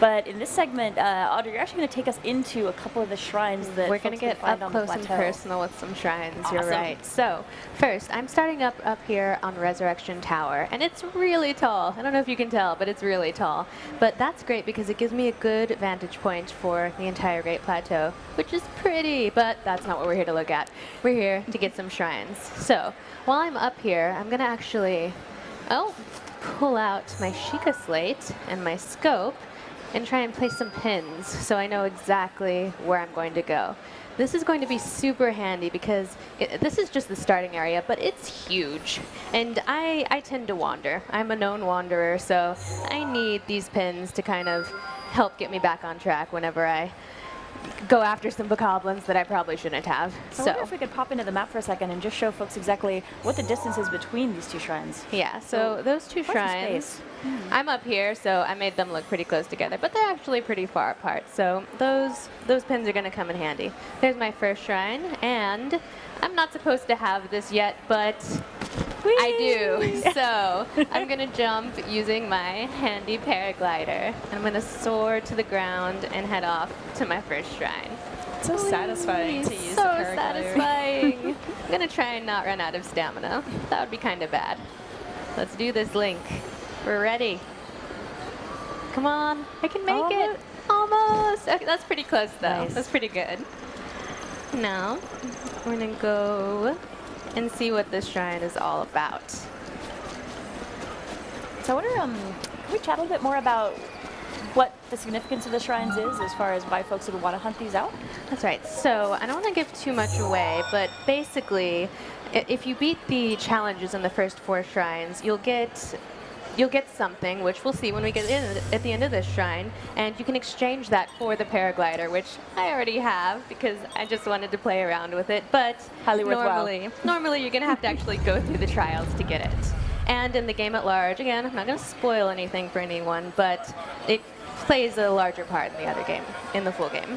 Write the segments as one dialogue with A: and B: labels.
A: But in this segment, Audrey, you're actually going to take us into a couple of the shrines that
B: we're going to get up close and personal with some shrines.
A: Awesome.
B: You're right. So first, I'm starting up here on Resurrection Tower, and it's really tall. I don't know if you can tell, but it's really tall. But that's great because it gives me a good vantage point for the entire Great Plateau, which is pretty, but that's not what we're here to look at. We're here to get some shrines. So while I'm up here, I'm going to actually pull out my Sheikah Slate and my scope and try and place some pins so I know exactly where I'm going to go. This is going to be super handy because this is just the starting area, but it's huge. And I tend to wander. I'm a known wanderer, so I need these pins to kind of help get me back on track whenever I go after some bokoblins that I probably shouldn't have.
A: So I wonder if we could pop into the map for a second and just show folks exactly what the distance is between these two shrines.
B: Yeah, so those two shrines, I'm up here, so I made them look pretty close together, but they're actually pretty far apart. So those pins are going to come in handy. There's my first shrine, and I'm not supposed to have this yet, but I do. So I'm going to jump using my handy paraglider. I'm going to soar to the ground and head off to my first shrine.
C: It's so satisfying to use
B: so
C: the paraglider.
B: satisfying. I'm going to try and not run out of stamina. That would be kind of bad. Let's do this, Link. We're ready. Come on. I can make it. Almost. Okay, that's pretty close, though.
A: Nice.
B: That's pretty good. Now, we're going to go and see what this shrine is all about.
A: So I wonder, can we chat a little bit more about what the significance of the shrines is as far as why folks would want to hunt these out?
B: That's right. So I don't want to give too much away, but basically, if you beat the challenges in the first 4 shrines, you'll get something, which we'll see when we get in at the end of this shrine, and you can exchange that for the paraglider, which I already have because I just wanted to play around with it, but
A: highly worthwhile.
B: Normally you're going to have to actually go through the trials to get it. And in the game at large, again, I'm not going to spoil anything for anyone, but it plays a larger part in the other game, in the full game.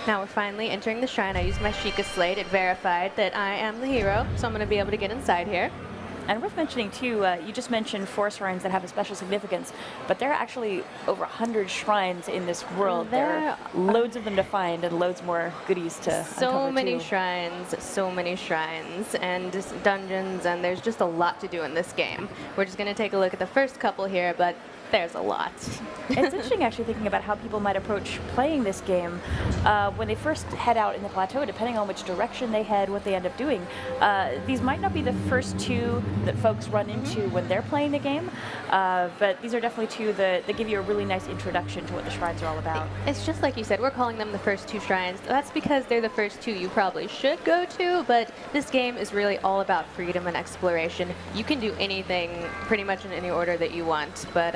B: Now we're finally entering the shrine. I used my Sheikah Slate. It verified that I am the hero, so I'm going to be able to get inside here.
A: And worth mentioning, too, you just mentioned 4 shrines that have a special significance, but there are actually over 100 shrines in this world. There are loads of them to find and loads more goodies to uncover,
B: so many
A: too.
B: shrines, and dungeons, and there's just a lot to do in this game. We're just going to take a look at the first couple here, but there's a lot.
A: It's interesting, actually, thinking about how people might approach playing this game when they first head out in the plateau, depending on which direction they head, what they end up doing. These might not be the first 2 that folks run into when they're playing the game, but these are definitely 2 that give you a really nice introduction to what the shrines are all about.
B: It's just like you said, we're calling them the first 2 shrines. That's because they're the first 2 you probably should go to, but this game is really all about freedom and exploration. You can do anything pretty much in any order that you want, but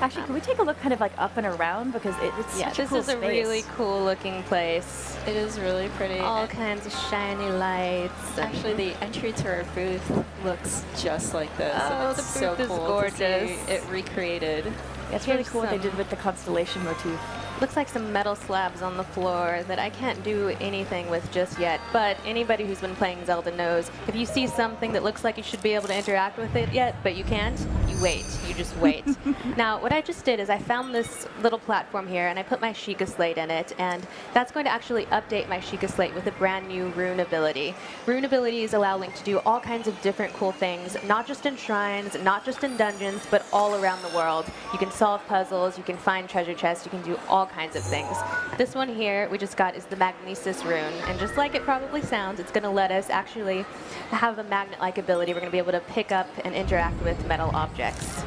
A: actually, can we take a look kind of like up and around, because it's such a cool
B: this is a really cool looking place.
C: It is really pretty.
B: All kinds of shiny lights.
C: Actually, the entry to our booth looks just like this.
B: Oh,
C: and it's
B: the
C: so
B: booth is
C: cool
B: gorgeous.
C: to see it recreated.
A: It's really
B: Here's
A: cool what they
B: some-
A: did with the constellation motif.
B: Looks like some metal slabs on the floor that I can't do anything with just yet, but anybody who's been playing Zelda knows if you see something that looks like you should be able to interact with it yet, but you can't, you wait. You just wait. Now, what I just did is I found this little platform here, and I put my Sheikah Slate in it, and that's going to actually update my Sheikah Slate with a brand new rune ability. Rune abilities allow Link to do all kinds of different cool things, not just in shrines, not just in dungeons, but all around the world. You can solve puzzles, you can find treasure chests, you can do all kinds of things. This one here we just got is the Magnesis rune, and just like it probably sounds, it's going to let us actually have a magnet-like ability. We're going to be able to pick up and interact with metal objects.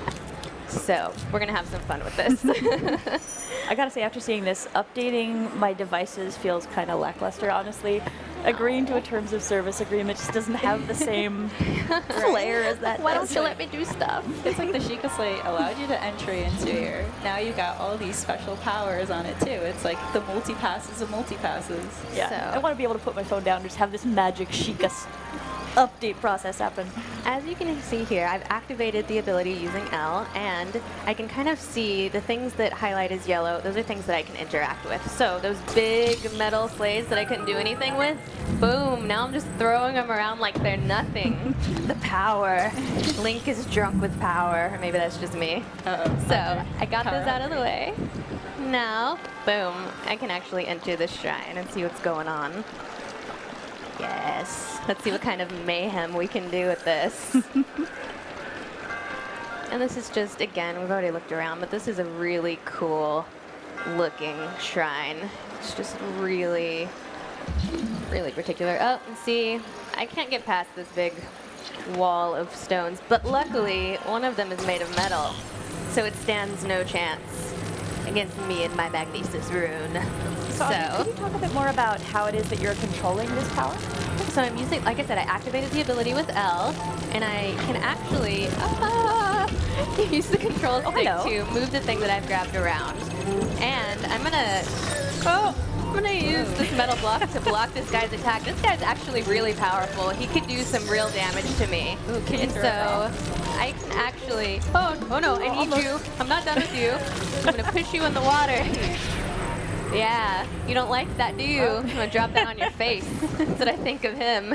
B: So we're going to have some fun with this.
A: I gotta say, after seeing this, updating my devices feels kind of lackluster, honestly. Agreeing to a terms of service agreement just doesn't have the same flair as that.
B: Why don't you let me do stuff?
C: It's like the Sheikah Slate allowed you to entry into here. Now you got all these special powers on it too. It's like the multi-passes of multi-passes.
A: Yeah,
B: So-
A: I want to be able to put my phone down and just have this magic Sheikah update process happen.
B: As you can see here, I've activated the ability using L, and I can kind of see the things that highlight as yellow. Those are things that I can interact with. So those big metal slates that I couldn't do anything with, boom, now I'm just throwing them around like they're nothing. The power. Link is drunk with power. Or maybe that's just me.
C: Uh-oh.
B: So I got
C: Power
B: those out of the way. now, boom, I can actually enter this shrine and see what's going on. Yes. Let's see what kind of mayhem we can do with this. And this is just, again, we've already looked around, but this is a really cool looking shrine. It's just really, really particular. Oh, and see, I can't get past this big wall of stones, but luckily one of them is made of metal, so it stands no chance against me and my Magnesis rune.
A: So, can you talk a bit more about how it is that you're controlling this power?
B: So I'm using, like I said, I activated the ability with L, and I can actually use the control stick to move the thing that I've grabbed around. And I'm gonna use this metal block to block this guy's attack. This guy's actually really powerful. He could do some real damage to me.
C: Ooh,
B: and so I can actually, oh no, I need you. I'm not done with you. I'm gonna push you in the water. Yeah, you don't like that, do you? I'm gonna drop that on your face. That's what I think of him.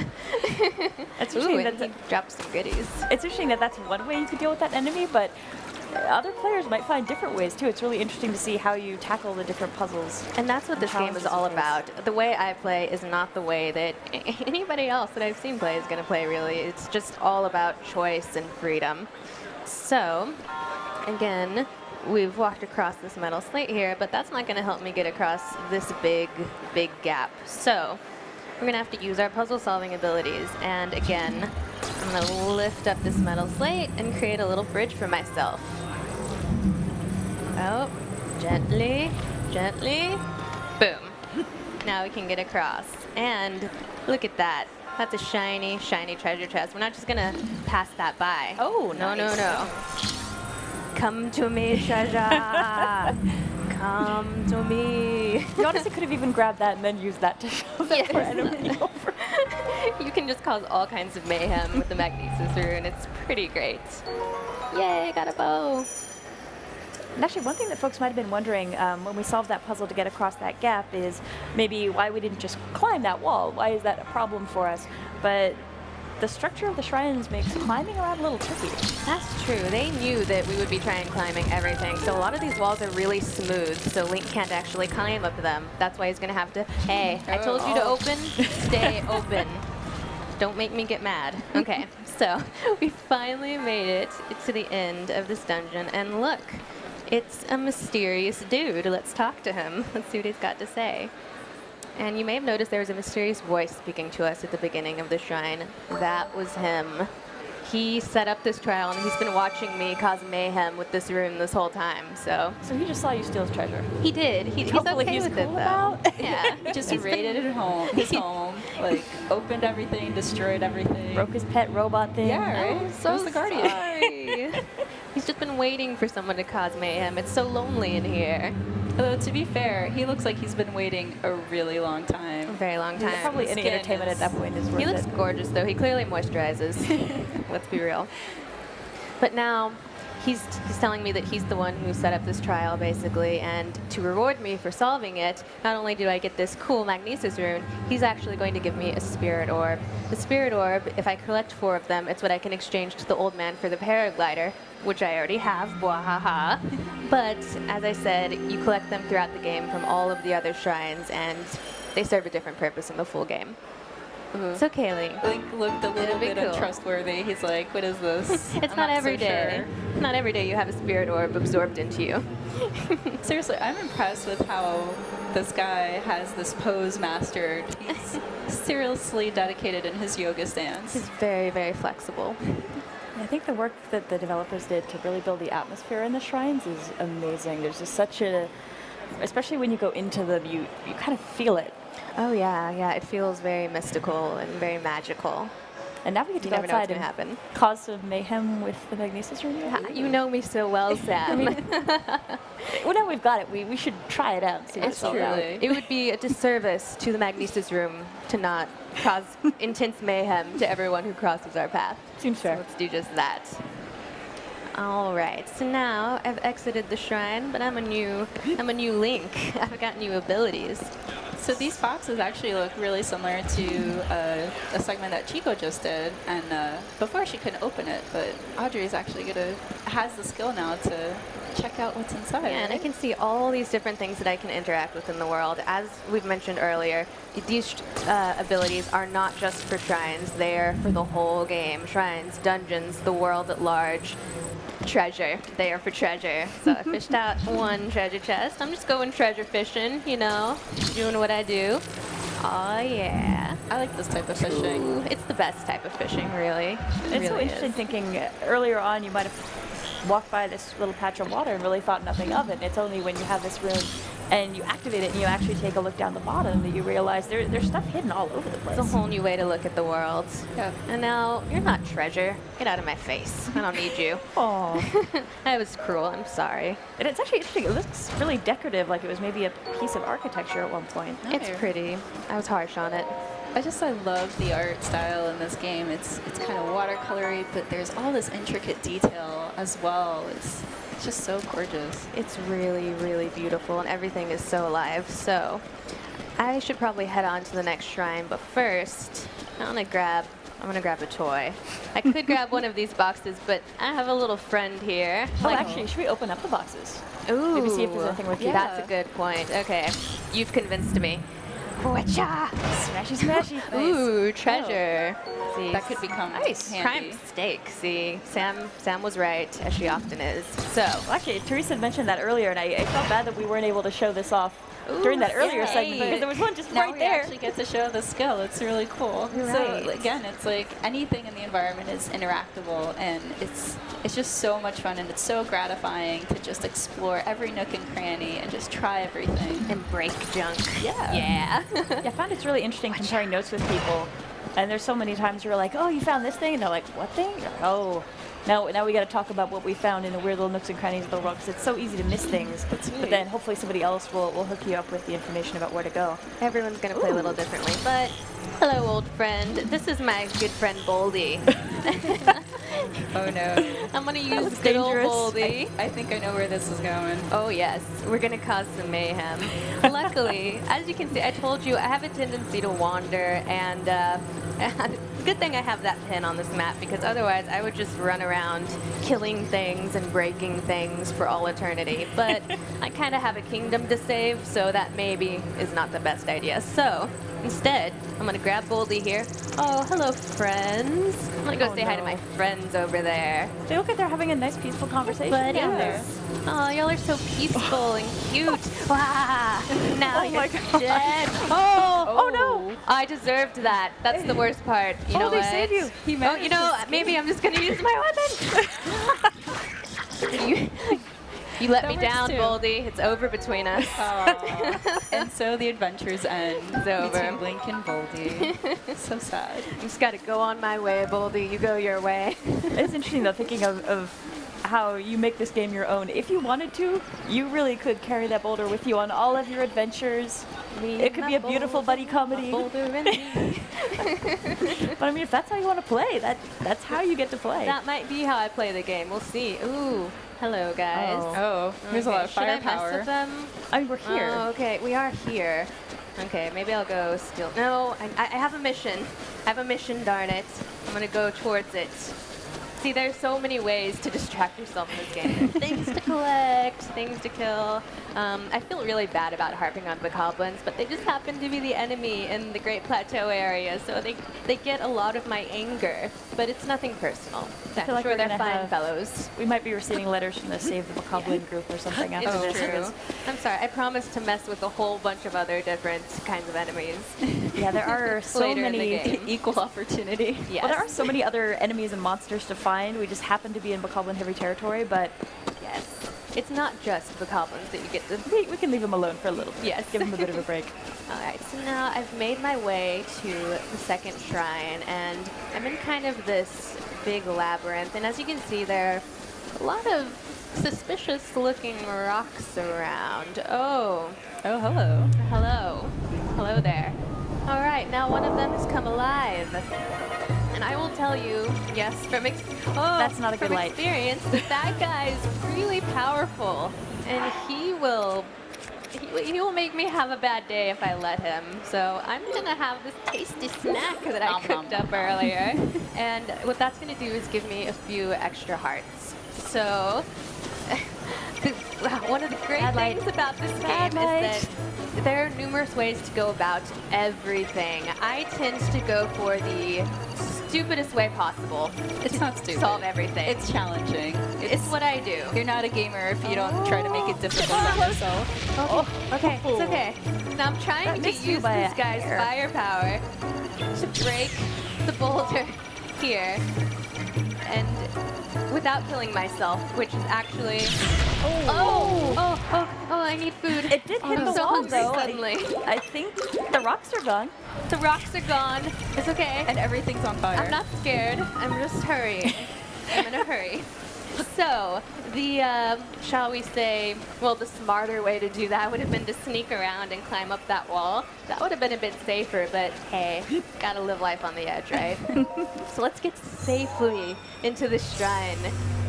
A: It's
B: Ooh,
A: interesting
B: and he dropped some goodies.
A: It's interesting that that's one way you could deal with that enemy, but other players might find different ways too. It's really interesting to see how you tackle the different puzzles.
B: And that's what this game is all about. The way I play is not the way that anybody else that I've seen play is going to play, really. It's just all about choice and freedom. So, again, we've walked across this metal slate here, but that's not going to help me get across this big, big gap. So, we're going to have to use our puzzle-solving abilities. And again, I'm going to lift up this metal slate and create a little bridge for myself. Oh, gently, gently, boom. Now we can get across. And look at that. That's a shiny, shiny treasure chest. We're not just gonna pass that by.
A: Oh,
B: no,
A: nice.
B: no. Come to me, treasure. Come to me.
A: You honestly could have even grabbed that and then used that to shove that poor enemy over.
B: You can just cause all kinds of mayhem with the Magnesis rune. It's pretty great. Yay, got a bow.
A: And actually, one thing that folks might have been wondering when we solved that puzzle to get across that gap is maybe why we didn't just climb that wall. Why is that a problem for us? But the structure of the shrines makes climbing around a little tricky.
B: That's true. They knew that we would be trying climbing everything, so a lot of these walls are really smooth, so Link can't actually climb up them. That's why he's going to have to, hey, I told you to open, stay open. Don't make me get mad. Okay, so we finally made it to the end of this dungeon, and look, it's a mysterious dude. Let's talk to him. Let's see what he's got to say. And you may have noticed there was a mysterious voice speaking to us at the beginning of the shrine. That was him. He set up this trial, and he's been watching me cause mayhem with this rune this whole time. So
A: he just saw you steal his treasure.
B: He did. He's
A: Hopefully
B: okay
A: he's
B: with
A: cool
B: it, though.
A: about.
B: Yeah.
C: He just raided his home, like opened everything, destroyed everything.
A: Broke his pet robot thing.
C: Yeah, right?
B: I'm so
C: Who's the guardian?
B: sorry. He's just been waiting for someone to cause mayhem. It's so lonely in here.
C: Although, to be fair, he looks like he's been waiting a really long time.
B: A very long time.
A: Probably any
C: Skin
A: entertainment
C: is-
A: at that point is worth
B: He looks
A: it.
B: gorgeous, though. He clearly moisturizes. Let's be real. But now, he's telling me that he's the one who set up this trial, basically, and to reward me for solving it, not only do I get this cool Magnesis rune, he's actually going to give me a spirit orb. The spirit orb, if I collect 4 of them, it's what I can exchange to the old man for the paraglider, which I already have, bwahaha. But, as I said, you collect them throughout the game from all of the other shrines, and they serve a different purpose in the full game. So, Kaylee.
C: Link looked a little
B: It'd be
C: bit
B: cool.
C: untrustworthy. He's like, what is this?
B: It's
C: I'm
B: not
C: so
B: every day.
C: sure.
B: Not every day you have a spirit orb absorbed into you.
C: Seriously, I'm impressed with how this guy has this pose mastered. He's seriously dedicated in his yoga stance.
B: He's very, very flexible.
A: I think the work that the developers did to really build the atmosphere in the shrines is amazing. There's just such a, especially when you go into them, you kind of feel it.
B: Oh yeah, it feels very mystical and very magical.
A: And now we get to
B: You
A: go
B: never know what's
A: outside
B: gonna
A: and
B: happen.
A: cause some mayhem with the Magnesis rune.
B: You know me so well, Sam.
A: Well, now we've got it. We should try it out. And see what
B: It's
A: all
B: true.
A: about.
B: It would be a disservice to the Magnesis room to not cause intense mayhem to everyone who crosses our path.
A: Seems
B: So
A: fair.
B: let's do just that. All right, so now I've exited the shrine, but I'm a new Link. I've got new abilities.
C: So these boxes actually look really similar to a segment that Chico just did, and before she couldn't open it, but Audrey's actually has the skill now to check out what's inside.
B: Yeah, and I can see all these different things that I can interact with in the world. As we've mentioned earlier, these abilities are not just for shrines, they're for the whole game. Shrines, dungeons, the world at large. Treasure. They are for treasure. So I fished out one treasure chest. I'm just going treasure fishing, you know, doing what I do. Oh, yeah.
C: I like this type of fishing.
B: Ooh, it's the best type of fishing, really.
A: It's so interesting thinking earlier on you might have walked by this little patch of water and really thought nothing of it. It's only when you have this rune and you activate it and you actually take a look down the bottom that you realize there's stuff hidden all over the place.
B: It's a whole new way to look at the world.
C: Yeah.
B: And now, you're not treasure. Get out of my face. I don't need you.
A: Aww.
B: I was cruel. I'm sorry.
A: And it's actually interesting. It looks really decorative, like it was maybe a piece of architecture at one point.
B: It's pretty. I was harsh on it.
C: I love the art style in this game. It's kind of watercolory, but there's all this intricate detail as well. It's just so gorgeous.
B: It's really, really beautiful, and everything is so alive. So I should probably head on to the next shrine, but first, I'm gonna grab a toy. I could grab one of these boxes, but I have a little friend here.
A: Oh, actually, should we open up the boxes?
B: Ooh,
A: Maybe see if there's anything worth keeping.
B: That's a good point. Okay, you've convinced me. Whatcha?
A: Smashy, smashy.
B: Ooh, treasure. See,
C: That could become
B: nice.
C: handy.
B: Prime steak. See, Sam was right, as she often is. So,
A: Well, actually, Teresa had mentioned that earlier, and I felt bad that we weren't able to show this off during that earlier segment because there was one just
C: Now
A: right
C: we
A: there.
C: actually get to show the skill. It's really cool.
B: You're
C: So
B: right.
C: again, it's like anything in the environment is interactable, and it's just so much fun, and it's so gratifying to just explore every nook and cranny and just try everything.
B: and break junk.
C: Yeah.
B: Yeah.
A: Yeah, I found it's really interesting comparing notes with people. And there's so many times you're like, oh, you found this thing? And they're like, what thing? You're like, oh. Now we got to talk about what we found in the weird little nooks and crannies of the world, because it's so easy to miss things.
C: That's
A: But
C: right.
A: then hopefully somebody else will hook you up with the information about where to go.
B: Everyone's going to play a little differently. But hello, old friend. This is my good friend, Boldy.
C: Oh no.
B: I'm going to use
A: looks
B: good old
A: dangerous.
B: Boldy.
C: I think I know where this is going.
B: Oh yes, we're gonna cause some mayhem. Luckily, as you can see, I told you I have a tendency to wander, and good thing I have that pin on this map, because otherwise I would just run around killing things and breaking things for all eternity. But I kind of have a kingdom to save, so that maybe is not the best idea. So instead, I'm gonna grab Boldy here. Oh, hello, friends. I'm gonna go
A: Oh,
B: say hi to
A: no.
B: my friends over there.
A: They look like they're having a nice, peaceful conversation down there.
B: Buddies. Oh, y'all are so peaceful and cute. Wow. Now
A: Oh
B: you're
A: my God.
B: dead. Oh no. I deserved that. That's the worst part. You know
A: they
B: what?
A: saved you. He
B: Oh,
A: managed
B: you know,
A: to
B: maybe I'm just gonna use my weapon. You let
C: That
B: me
C: works
B: down,
C: too.
B: Boldy. It's over between us.
C: And so the adventures end.
B: It's over.
C: Between Blink and Boldy. So sad.
B: I just gotta go on my way, Boldy. You go your way.
A: It's interesting, though, thinking of how you make this game your own. If you wanted to, you really could carry that boulder with you on all of your adventures. It could be a beautiful buddy comedy.
B: Boulder and me.
A: But I mean, if that's how you want to play, that's how you get to play.
B: That might be how I play the game. We'll see. Ooh. Hello, guys.
A: Oh.
C: Oh, there's a lot of
B: Should I mess
C: firepower.
B: with them?
A: I mean, we're here.
B: Oh, okay, we are here. Okay, maybe I'll go steal. No, I have a mission. I have a mission, darn it. I'm gonna go towards it. See, there's so many ways to distract yourself in this game. Things to collect, things to kill. I feel really bad about harping on the goblins, but they just happen to be the enemy in the Great Plateau area, so they get a lot of my anger. But it's nothing personal.
A: I feel
B: I'm
A: like
B: sure
A: we're
B: they're
A: gonna
B: fine
A: have-
B: fellows.
A: We might be receiving letters from the Save the Bokoblin group or something after
B: It's
A: this.
B: true.
A: because-
B: I'm sorry, I promised to mess with a whole bunch of other different kinds of enemies.
A: Yeah, there are so
B: Later in the
A: many.
B: game.
C: Equal opportunity.
B: Yes.
A: Well, there are so many other enemies and monsters to find. We just happen to be in Bokoblin heavy territory, but
B: Yes. It's not just the goblins that you get to.
A: we can leave them alone for a little bit.
B: Yes.
A: Give them a bit of a break.
B: Alright, so now I've made my way to the second shrine, and I'm in kind of this big labyrinth, and as you can see, there are a lot of suspicious looking rocks around. Oh,
C: Oh, hello.
B: hello. Hello there. Alright, now one of them has come alive. And I will tell you, yes, from
A: That's not a good
B: from
A: light.
B: experience, that guy is really powerful, and he will make me have a bad day if I let him. So I'm gonna have this tasty snack that I
C: Nom, nom,
B: cooked up earlier, and what that's gonna do is give me a few extra hearts. So One of the great
A: Bad light.
B: things about this
A: Bad
B: game
A: light.
B: is that there are numerous ways to go about everything. I tend to go for the stupidest way possible.
C: It's not stupid.
B: Solve everything.
C: It's challenging.
B: It's what I do.
C: You're not a gamer if you don't try to make it difficult on yourself.
B: Okay, it's okay. Now I'm trying
A: That
B: to
A: missed you
B: use
A: by
B: this
A: a
B: guy's
A: hair.
B: firepower to break the boulder here, and without killing myself, which is actually. Oh! I need food.
A: It did hit
B: I'm
A: the
B: so
A: wall,
B: hungry
A: though.
B: suddenly.
A: I think the rocks are gone.
B: The rocks are gone. It's okay.
C: And everything's on fire.
B: I'm not scared. I'm just hurrying. I'm in a hurry. So, the, shall we say, well, the smarter way to do that would have been to sneak around and climb up that wall. That would have been a bit safer, but hey, gotta live life on the edge, right? So let's get safely into the shrine,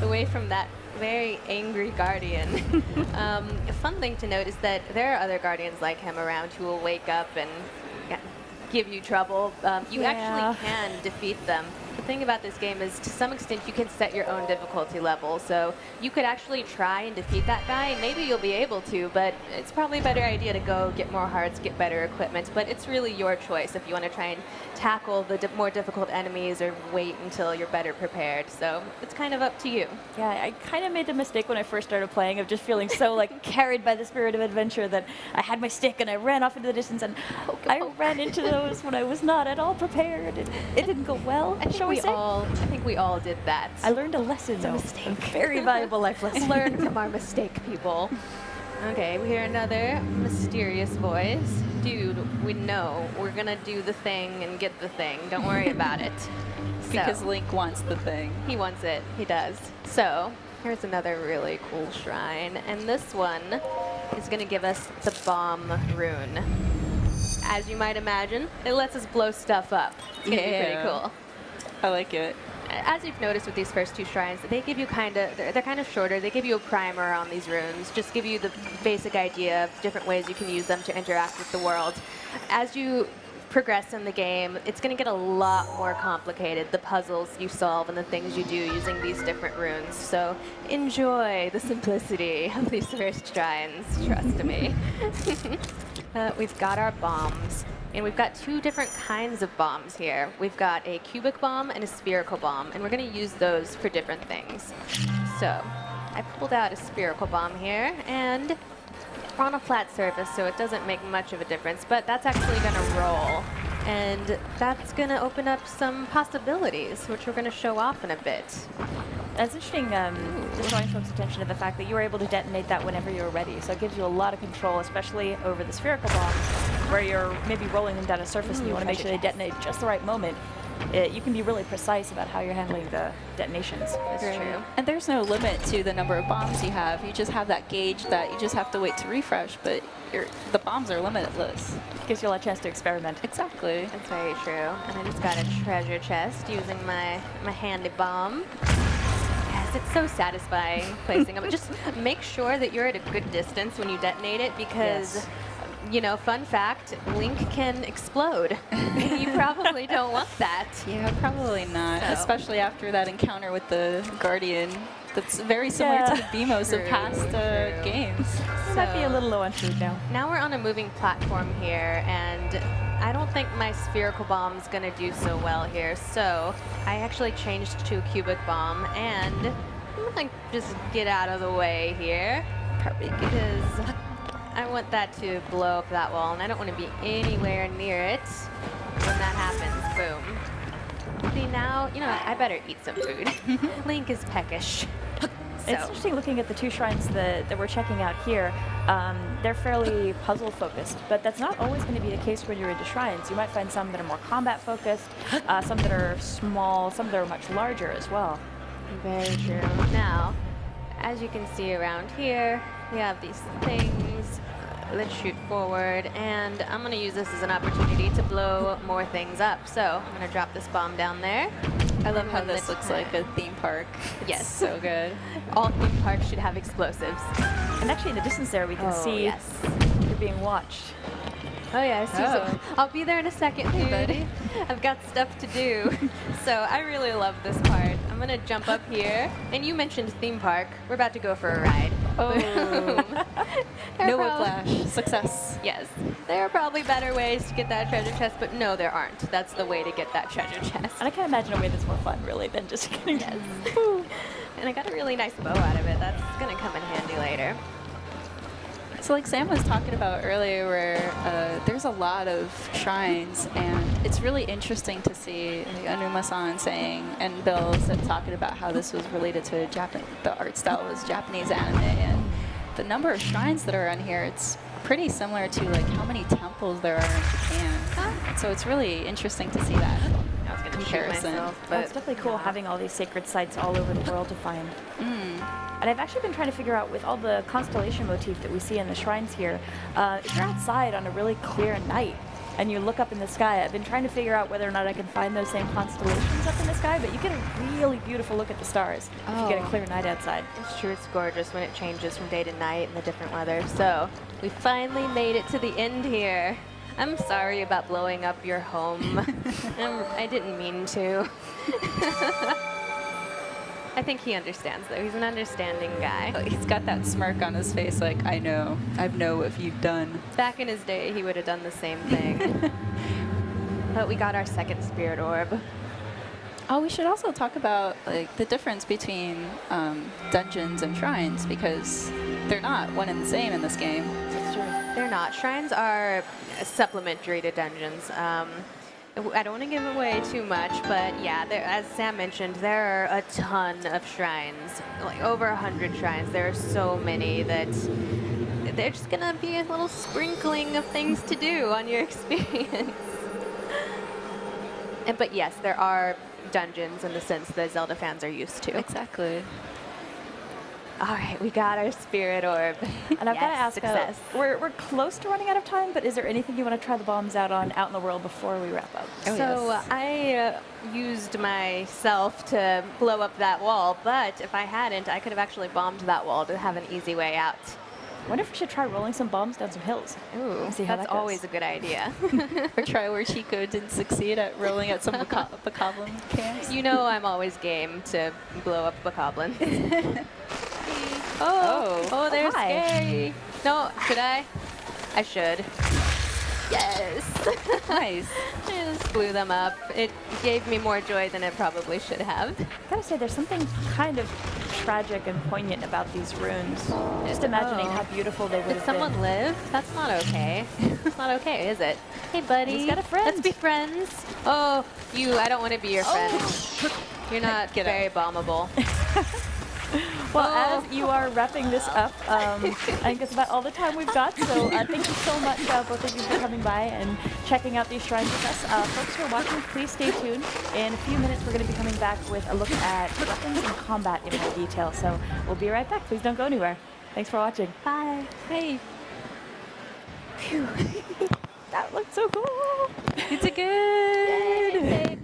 B: away from that very angry guardian. A fun thing to note is that there are other guardians like him around who will wake up and give you trouble. You actually can defeat them. The thing about this game is, to some extent, you can set your own difficulty level. So you could actually try and defeat that guy, and maybe you'll be able to, but it's probably a better idea to go get more hearts, get better equipment. But it's really your choice if you want to try and tackle the more difficult enemies or wait until you're better prepared. So it's kind of up to you.
A: Yeah, I kind of made the mistake when I first started playing of just feeling so like carried by the spirit of adventure that I had my stick and I ran off into the distance, and I ran into those when I was not at all prepared. It didn't go well, shall we say?
B: I think we all did that.
A: I learned a lesson, though.
B: mistake.
A: A very valuable life lesson.
B: Learn from our mistake, people. Okay, we hear another mysterious voice. Dude, we know we're gonna do the thing and get the thing. Don't worry about it.
C: Because
B: So,
C: Link wants the thing.
B: he wants it. He does. So, here's another really cool shrine. And this one is gonna give us the bomb rune. As you might imagine, it lets us blow stuff up. It's gonna be pretty
C: Yeah.
B: cool.
C: I like it.
B: As you've noticed with these first two shrines, they give you they're kind of shorter. They give you a primer on these runes, just give you the basic idea of different ways you can use them to interact with the world. As you progress in the game, it's going to get a lot more complicated, the puzzles you solve and the things you do using these different runes. So enjoy the simplicity of these first shrines, trust me. We've got our bombs. And we've got two different kinds of bombs here. We've got a cubic bomb and a spherical bomb, and we're going to use those for different things. So I pulled out a spherical bomb here, and we're on a flat surface, so it doesn't make much of a difference, but that's actually going to roll. And that's going to open up some possibilities, which we're going to show off in a bit.
A: That's interesting, just drawing folks' attention to the fact that you were able to detonate that whenever you were ready. So it gives you a lot of control, especially over the spherical bombs, where you're maybe rolling them down a surface and you want to make sure they detonate just the right moment. You can be really precise about how you're handling the detonations.
B: That's true.
C: And there's no limit to the number of bombs you have. You just have that gauge that you just have to wait to refresh, but the bombs are limitless.
A: Gives you a lot of chance to experiment.
C: Exactly.
B: That's very true. And I just got a treasure chest using my handy bomb. Yes, it's so satisfying placing them. Just make sure that you're at a good distance when you detonate it, because
A: Yes.
B: you know, fun fact, Link can explode. You probably don't want that.
C: Yeah, probably not.
B: So.
C: Especially after that encounter with the Guardian. That's very similar
A: Yeah.
C: to the BMOs of
B: True,
C: past
B: true.
C: games.
A: It might be a little low on food now.
B: Now we're on a moving platform here, and I don't think my spherical bomb's gonna do so well here. So I actually changed to a cubic bomb, and I'm gonna just get out of the way here, because I want that to blow up that wall, and I don't want to be anywhere near it when that happens. Boom. See, now, you know what, I better eat some food. Link is peckish.
A: It's interesting looking at the two shrines that we're checking out here. They're fairly puzzle focused, but that's not always going to be the case when you're into shrines. You might find some that are more combat focused, some that are small, some that are much larger as well.
B: Very true. Now, as you can see around here, we have these things. Let's shoot forward, and I'm going to use this as an opportunity to blow more things up. So I'm going to drop this bomb down there.
C: I love how
B: When
C: this
B: the
C: looks like a theme park.
B: Yes.
C: So good.
B: All theme parks should have explosives.
A: And actually in the distance there we can see
B: yes.
A: you're being watched.
B: Oh yeah, I see.
C: Oh.
B: I'll be there in a second, dude.
C: buddy.
B: I've got stuff to do. So I really love this part. I'm gonna jump up here. And you mentioned theme park. We're about to go for a ride.
C: Oh.
B: There
C: No
B: are prob-
C: whiplash. Success.
B: Yes, there are probably better ways to get that treasure chest, but no, there aren't. That's the way to get that treasure chest.
A: And I can't imagine a way that's more fun, really, than just getting
B: Yes. And I got a really nice bow out of it. That's gonna come in handy later.
C: So like Sam was talking about earlier, where there's a lot of shrines, and it's really interesting to see like, Anuma-san saying, and Bill talking about how this was related to the art style was Japanese anime, and the number of shrines that are on here, it's pretty similar to like how many temples there are in Japan. So it's really interesting to see that
B: I was gonna shoot
C: comparison.
B: myself,
A: Well,
B: but
A: it's definitely cool having all these sacred sites all over the world to find. And I've actually been trying to figure out, with all the constellation motif that we see in the shrines here, if you're outside on a really clear night and you look up in the sky, I've been trying to figure out whether or not I can find those same constellations up in the sky, but you get a really beautiful look at the stars if you get a clear night outside.
B: It's true, it's gorgeous when it changes from day to night and the different weather. So, we finally made it to the end here. I'm sorry about blowing up your home. I didn't mean to. I think he understands, though. He's an understanding guy.
C: He's got that smirk on his face like, I know what you've done.
B: Back in his day, he would have done the same thing. But we got our second spirit orb.
C: Oh, we should also talk about like the difference between dungeons and shrines, because they're not one and the same in this game.
B: It's true. They're not. Shrines are supplementary to dungeons. I don't want to give away too much, but yeah, as Sam mentioned, there are a ton of shrines, like over 100 shrines. There are so many that they're just going to be a little sprinkling of things to do on your experience. But yes, there are dungeons in the sense that Zelda fans are used to.
C: Exactly.
B: All right, we got our spirit orb.
A: And I've got to ask,
B: success.
A: we're close to running out of time, but is there anything you want to try the bombs out in the world before we wrap up?
C: Oh,
B: So
C: yes.
B: I used myself to blow up that wall, but if I hadn't, I could have actually bombed that wall to have an easy way out.
A: I wonder if we should try rolling some bombs down some hills.
B: Ooh,
A: See how
B: that's
A: that goes.
B: always a good idea.
C: Or try where Chico didn't succeed at rolling at some bokoblin camps.
B: You know I'm always game to blow up bokoblins.
C: Oh,
B: they're
A: hi.
B: scary. No, should I? I should. Yes.
C: Nice.
B: I just blew them up. It gave me more joy than it probably should have.
A: I gotta say, there's something kind of tragic and poignant about these runes. Just imagining how beautiful they would
B: Did
A: have
B: someone
A: been.
B: live? That's not okay. It's not okay, is it? Hey, buddy.
A: He's got a friend.
B: Let's be friends. Oh, I don't want to be your friend. You're not
C: Get
B: very bombable.
A: Well,
B: Oh.
A: as you are wrapping this up, I think that's about all the time we've got. So thank you so much, both of you, for coming by and checking out these shrines with us. Folks who are watching, please stay tuned. In a few minutes, we're going to be coming back with a look at weapons and combat in more detail. So we'll be right back. Please don't go anywhere. Thanks for watching.
B: Bye.
A: Hey. Phew. That looked so cool.
C: You did good.